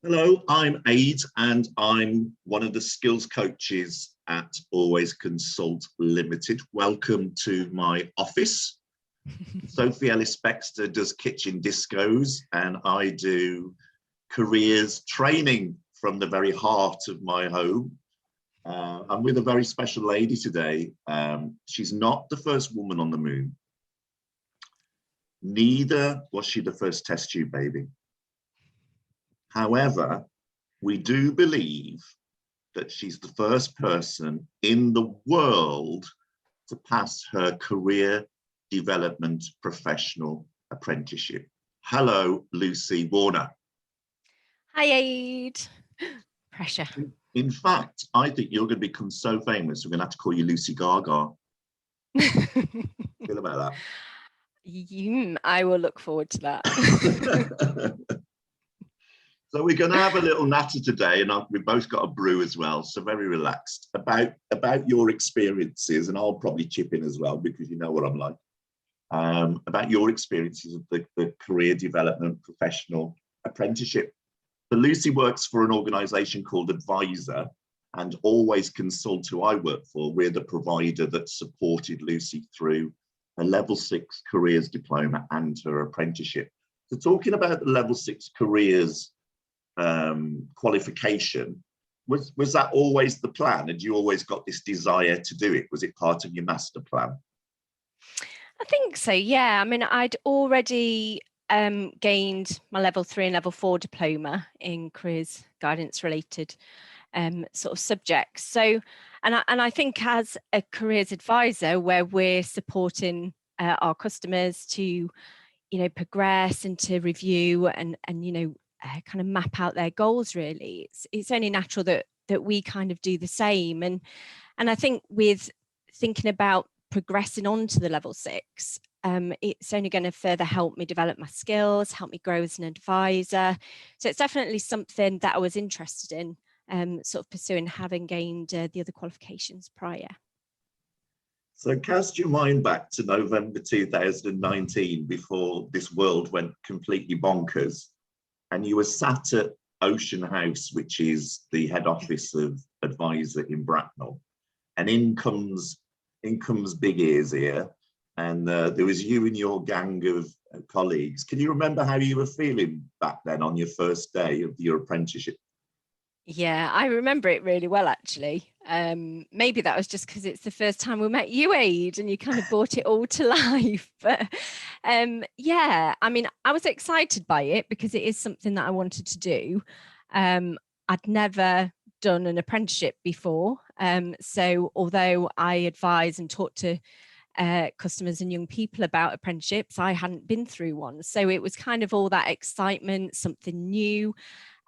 Hello, I'm Aid and I'm one of the skills coaches at Always Consult Limited. Welcome to my office. Sophie Ellis-Bextor does kitchen discos and I do careers training from the very heart of my home. I'm with a very special lady today. She's not the first woman on the moon. Neither was she the first test tube baby. However, we do believe that she's the first person in the world to pass her career development professional apprenticeship. Hello, Lucy Warner. Hi, Aid. Pressure. In fact, I think you're going to become so famous, we're going to have to call you Lucy Gaga. Feel about that? I will look forward to that. So we're going to have a little natter today, and we've both got a brew as well, so very relaxed about your experiences, and I'll probably chip in as well because you know what I'm like. About your experiences of the career development professional apprenticeship. So Lucy works for an organisation called Advisor, and Always Consult, who I work for. We're the provider that supported Lucy through her level 6 careers diploma and her apprenticeship. So talking about the level 6 careers qualification, was that always the plan? Had you always got this desire to do it? Was it part of your master plan? I think so, yeah. I mean, I'd already gained my level 3 and level 4 diploma in careers guidance related sort of subjects. So, and I think as a careers advisor, where we're supporting our customers to, progress and to review and kind of map out their goals, really, it's only natural that we kind of do the same. And I think with thinking about progressing on to the level 6, it's only going to further help me develop my skills, help me grow as an advisor. So it's definitely something that I was interested in, sort of pursuing, having gained the other qualifications prior. So cast your mind back to November 2019, before this world went completely bonkers, and you were sat at Ocean House, which is the head office of Advisor in Bracknell, and in comes Big Ears here, and there was you and your gang of colleagues. Can you remember how you were feeling back then on your first day of your apprenticeship? Yeah, I remember it really well, actually. Maybe that was just because it's the first time we met you, Aid, and you kind of brought it all to life. But yeah, I mean, I was excited by it because it is something that I wanted to do. I'd never done an apprenticeship before. So although I advise and talk to customers and young people about apprenticeships, I hadn't been through one. So it was kind of all that excitement, something new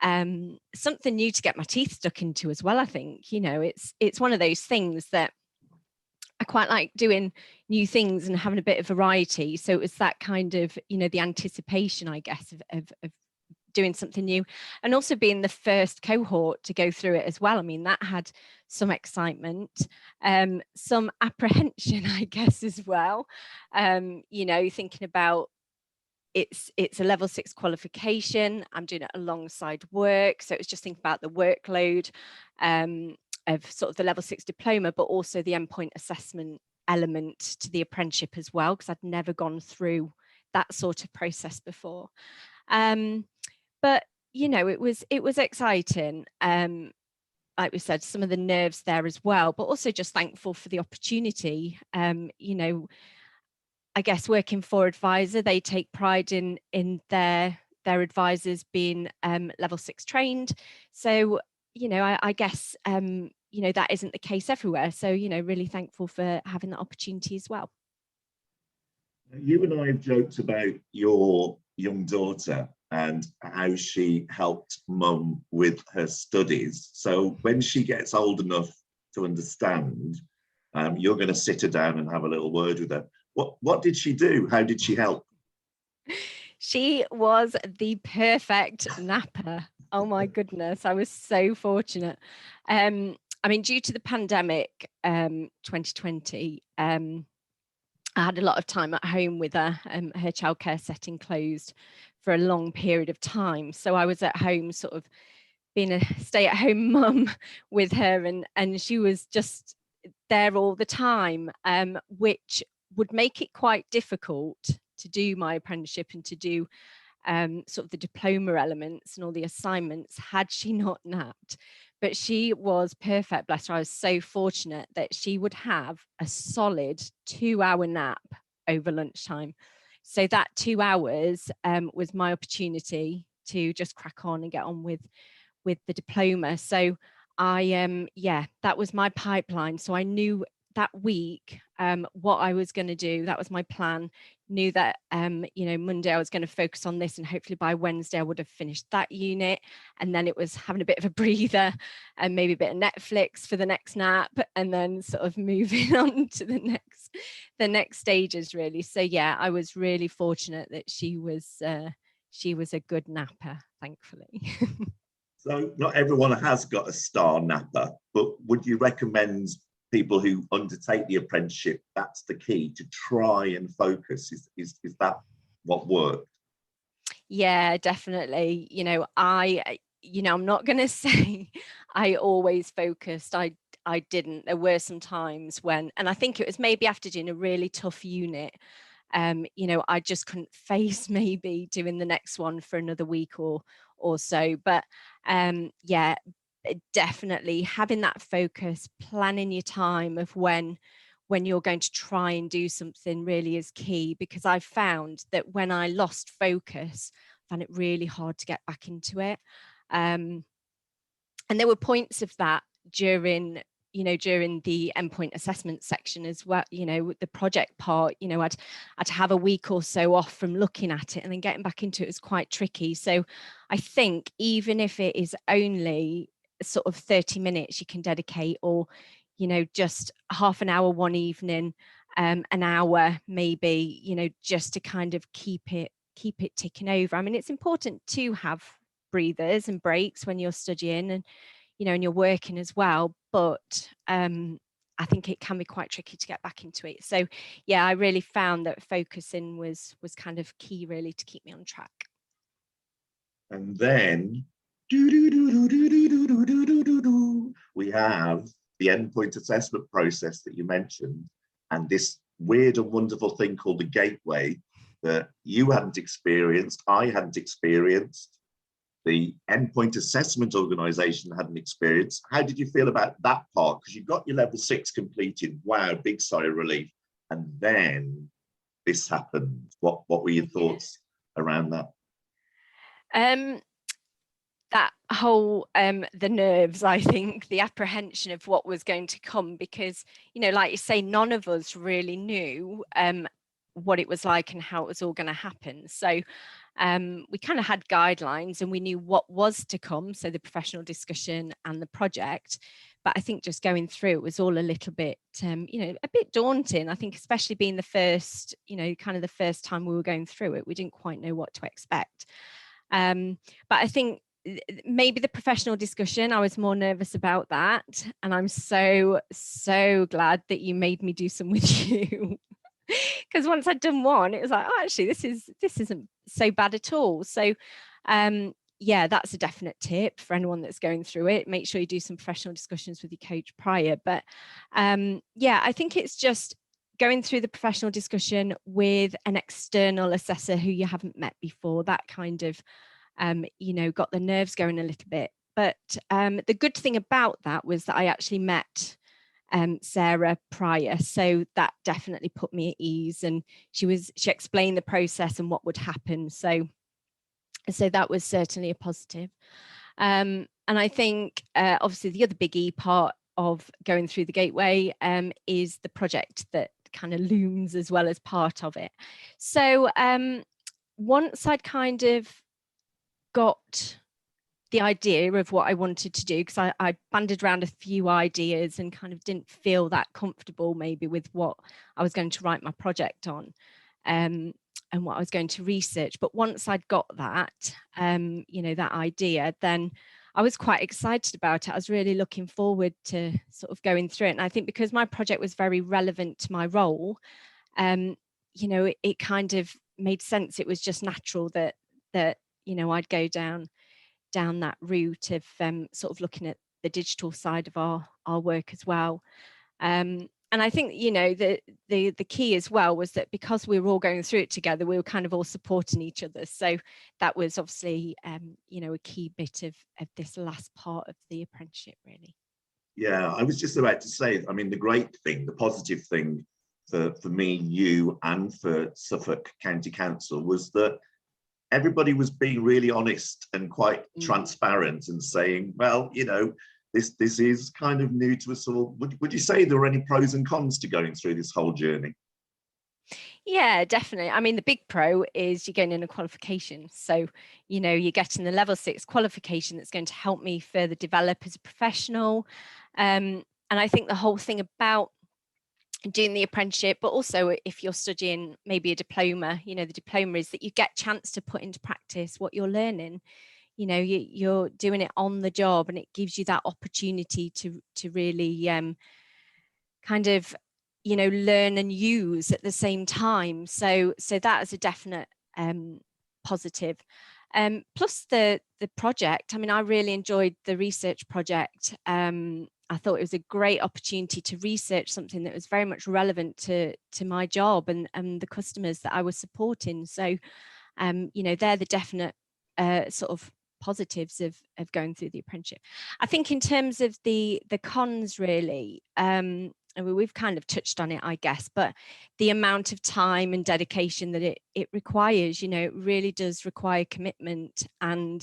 to get my teeth stuck into as well. I think, it's one of those things that I quite like, doing new things and having a bit of variety. So it was that kind of, the anticipation, I guess, of doing something new, and also being the first cohort to go through it as well. I mean, that had some excitement, some apprehension, I guess, as well. Thinking about it's a level 6 qualification. I'm doing it alongside work. So it was just thinking about the workload of sort of the level 6 diploma, but also the endpoint assessment element to the apprenticeship as well, because I'd never gone through that sort of process before. But, it was exciting. Like we said, some of the nerves there as well, but also just thankful for the opportunity. I guess working for Advisor, they take pride in their advisors being level 6 trained. So, I guess, that isn't the case everywhere. So, really thankful for having that opportunity as well. You and I have joked about your young daughter and how she helped mum with her studies. So when she gets old enough to understand, you're going to sit her down and have a little word with her. What did she do? How did she help? She was the perfect napper. Oh my goodness, I was so fortunate. I mean, due to the pandemic, 2020, I had a lot of time at home with her. Her childcare setting closed for a long period of time, so I was at home sort of being a stay-at-home mum with her, and she was just there all the time, which would make it quite difficult to do my apprenticeship and to do sort of the diploma elements and all the assignments had she not napped. But she was perfect, bless her. I was so fortunate that she would have a solid 2-hour nap over lunchtime. So that 2 hours was my opportunity to just crack on and get on with the diploma. So yeah, that was my pipeline. So I knew that week what I was going to do. That was my plan. Knew that Monday I was going to focus on this, and hopefully by Wednesday I would have finished that unit. And then it was having a bit of a breather and maybe a bit of Netflix for the next nap, and then sort of moving on to the next stages, really. So yeah, I was really fortunate that she was a good napper, thankfully. So not everyone has got a star napper, but would you recommend people who undertake the apprenticeship, that's the key, to try and focus? Is that what worked? Yeah, definitely. I'm not going to say I always focused. I didn't. There were some times when, and I think it was maybe after doing a really tough unit, I just couldn't face maybe doing the next one for another week or so. But yeah, definitely having that focus, planning your time of when you're going to try and do something really is key, because I found that when I lost focus, I found it really hard to get back into it. And there were points of that during the endpoint assessment section as well, the project part. I'd have a week or so off from looking at it, and then getting back into it was quite tricky. So I think even if it is only sort of 30 minutes you can dedicate, or just half an hour one evening, an hour maybe, just to kind of keep it ticking over. I mean, it's important to have breathers and breaks when you're studying and and you're working as well, but I think it can be quite tricky to get back into it. So yeah, I really found that focusing was kind of key, really, to keep me on track. And then we have the endpoint assessment process that you mentioned, and this weird and wonderful thing called the gateway that you hadn't experienced, I hadn't experienced, the endpoint assessment organization hadn't experienced. How did you feel about that part? Because you got your level 6 completed. Wow, big sigh of relief. And then this happened. What were your thoughts around that? That whole the nerves, I think, the apprehension of what was going to come, because like you say, none of us really knew what it was like and how it was all going to happen. So we kind of had guidelines and we knew what was to come, so the professional discussion and the project. But I think just going through it was all a little bit a bit daunting. I think especially being the first, kind of the first time we were going through it, we didn't quite know what to expect. But I think maybe the professional discussion, I was more nervous about that, and I'm so glad that you made me do some with you. Because once I'd done one, it was like, oh, actually this isn't so bad at all. So yeah, that's a definite tip for anyone that's going through it. Make sure you do some professional discussions with your coach prior. But yeah, I think it's just going through the professional discussion with an external assessor who you haven't met before. That kind of got the nerves going a little bit. But the good thing about that was that I actually met Sarah prior, so that definitely put me at ease, and she explained the process and what would happen. So that was certainly a positive. And I think obviously the other big E part of going through the gateway is the project that kind of looms as well as part of it. So once I'd kind of got the idea of what I wanted to do, because I banded around a few ideas and kind of didn't feel that comfortable maybe with what I was going to write my project on and what I was going to research. But once I'd got that, that idea, then I was quite excited about it. I was really looking forward to sort of going through it. And I think because my project was very relevant to my role, you know, it kind of made sense. It was just natural that you know, I'd go down that route of sort of looking at the digital side of our work as well. And I think, you know, the key as well was that because we were all going through it together, we were kind of all supporting each other. So that was obviously, you know, a key bit of this last part of the apprenticeship, really. Yeah, I was just about to say, I mean, the great thing, the positive thing for me, you, and for Suffolk County Council was that everybody was being really honest and quite transparent and saying, well, you know, this is kind of new to us all. Would you say there were any pros and cons to going through this whole journey? Yeah, definitely. I mean, the big pro is you're getting a qualification. So, you know, you're getting the level 6 qualification that's going to help me further develop as a professional. And I think the whole thing about doing the apprenticeship, but also if you're studying maybe a diploma, you know, the diploma is that you get chance to put into practice what you're learning. You know, you're doing it on the job, and it gives you that opportunity to really kind of, you know, learn and use at the same time. So that is a definite positive. Plus the project, I mean, I really enjoyed the research project. I thought it was a great opportunity to research something that was very much relevant to my job and the customers that I was supporting. So, you know, they're the definite sort of positives of going through the apprenticeship. I think in terms of the cons, really, I mean, we've kind of touched on it, I guess, but the amount of time and dedication that it requires, you know, it really does require commitment. And,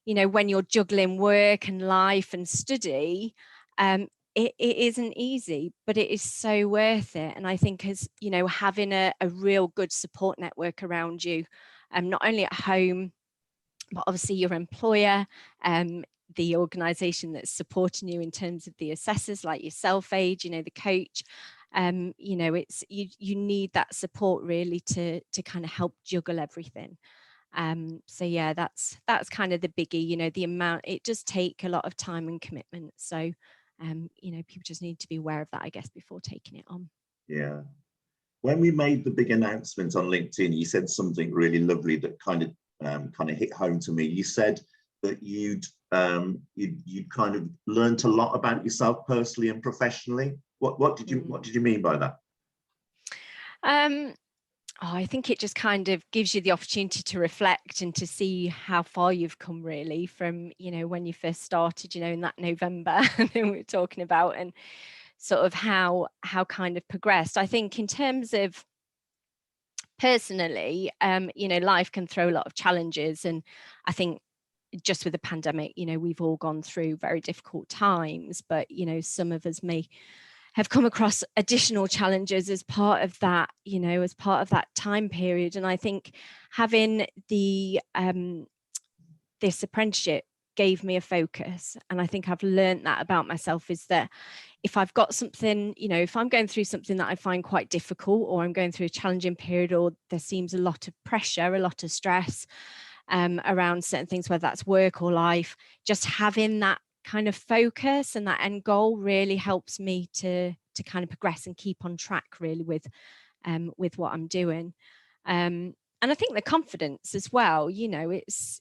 you know, when you're juggling work and life and study, it isn't easy, but it is so worth it. And I think, as you know, having a real good support network around you, not only at home, but obviously your employer, the organisation that's supporting you in terms of the assessors like yourself, Age, you know, the coach, you know, it's you need that support really to kind of help juggle everything. So yeah, that's kind of the biggie, you know, the amount, it does take a lot of time and commitment. So, you know, people just need to be aware of that, I guess, before taking it on. Yeah. When we made the big announcement on LinkedIn, you said something really lovely that kind of hit home to me. You said that you'd kind of learned a lot about yourself personally and professionally. What did you mean by that? I think it just kind of gives you the opportunity to reflect and to see how far you've come, really, from, you know, when you first started, you know, in that November that we were talking about, and sort of how kind of progressed. I think in terms of personally, you know, life can throw a lot of challenges, and I think just with the pandemic, you know, we've all gone through very difficult times, but, you know, some of us may have come across additional challenges as part of that, you know, as part of that time period. And I think having the this apprenticeship gave me a focus, and I think I've learned that about myself, is that if I've got something, you know, if I'm going through something that I find quite difficult, or I'm going through a challenging period, or there seems a lot of pressure, a lot of stress around certain things, whether that's work or life, just having that kind of focus and that end goal really helps me to kind of progress and keep on track, really, with what I'm doing. And I think the confidence as well, you know,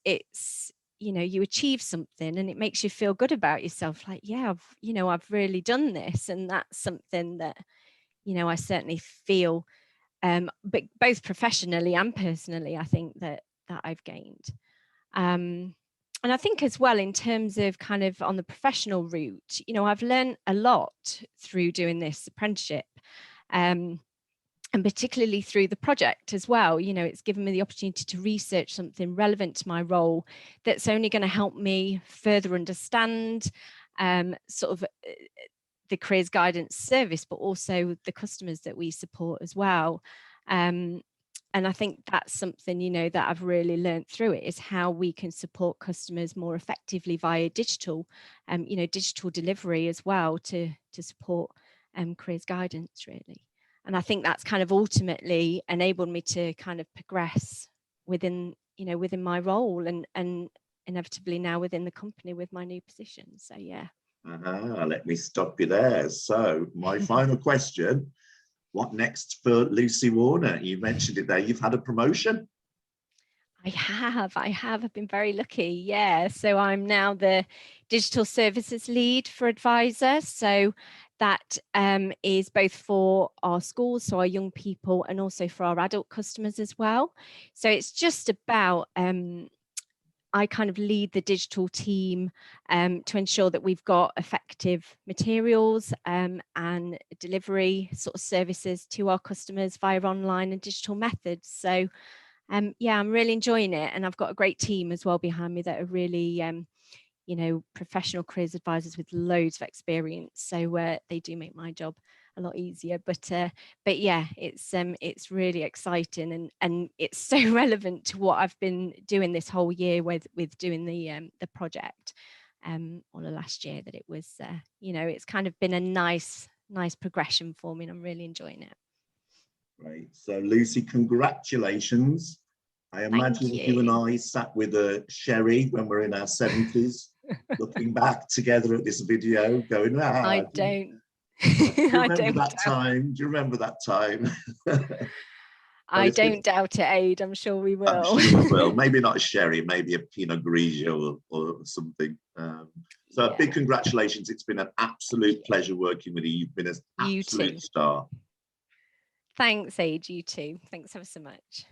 it's you know, you achieve something and it makes you feel good about yourself, like, yeah, I've really done this. And that's something that, you know, I certainly feel, but both professionally and personally, I think that I've gained. And I think as well, in terms of kind of on the professional route, you know, I've learned a lot through doing this apprenticeship. And particularly through the project as well, you know, it's given me the opportunity to research something relevant to my role that's only going to help me further understand sort of the careers guidance service, but also the customers that we support as well. And I think that's something, you know, that I've really learned through it, is how we can support customers more effectively via digital, you know, digital delivery as well to support careers guidance, really. And I think that's kind of ultimately enabled me to kind of progress within, you know, within my role, and inevitably now within the company with my new position. So, yeah. Let me stop you there. So my final question, what next for Lucy Warner? You mentioned it there, you've had a promotion. I have. I've been very lucky. Yeah. So I'm now the digital services lead for Advisor. So that is both for our schools, so our young people, and also for our adult customers as well. So it's just about I kind of lead the digital team to ensure that we've got effective materials and delivery sort of services to our customers via online and digital methods. So yeah, I'm really enjoying it, and I've got a great team as well behind me that are really you know, professional careers advisors with loads of experience, so they do make my job a lot easier. But yeah, it's really exciting, and it's so relevant to what I've been doing this whole year with doing the project all of last year, that it was you know, it's kind of been a nice progression for me, and I'm really enjoying it. Right. So Lucy, congratulations. I imagine Thank you and you. I sat with a sherry when we're in our 70s, looking back together at this video, going, I do don't you I remember don't that doubt, time? Do you remember that time? Well, I it's been, don't doubt it, Aid. I'm sure we I'm will. sure we will. Maybe not a sherry, maybe a Pinot Grigio or something. So a Yeah, big congratulations. It's been an absolute pleasure working with you. You've been an you absolute too. star. Thanks, Aid. You too. Thanks ever so much.